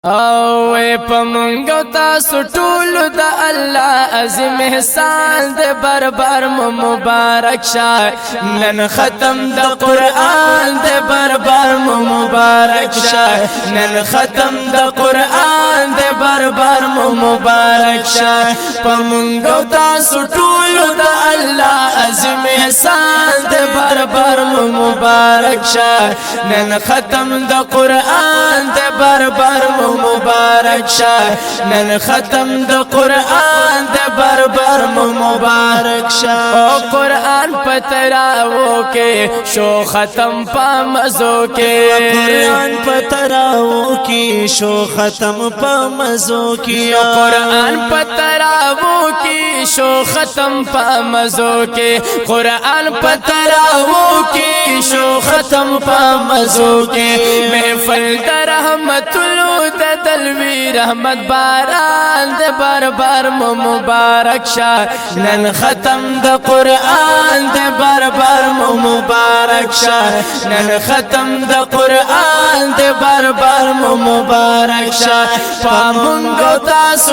او پمنګو تاسو ټول د الله عظیم احسان دې بربر مبارک شه نن ختم د قران دې بربر مبارک شه نن ختم د قران دې بربر مبارک شه پمنګو تاسو ټول د الله عظیم احسان دې بربر مبارک شه نن ختم د قران دې بربر مبارک شه نن ختم د قران د بربر مبارک شه او قران پتراو کې شو ختم په مزو کې قران پتراو کې شو ختم په مزو کې قران پتراو کې شو ختم په مزو کې قران پتراو کې شو ختم په مزو کې محفل د رحمت دلوی رحمت باران دے بربر مبارک شه نن ختم د قران دے بربر مبارک شه نن ختم د قران دے بربر مبارک شه پامنګو تاسو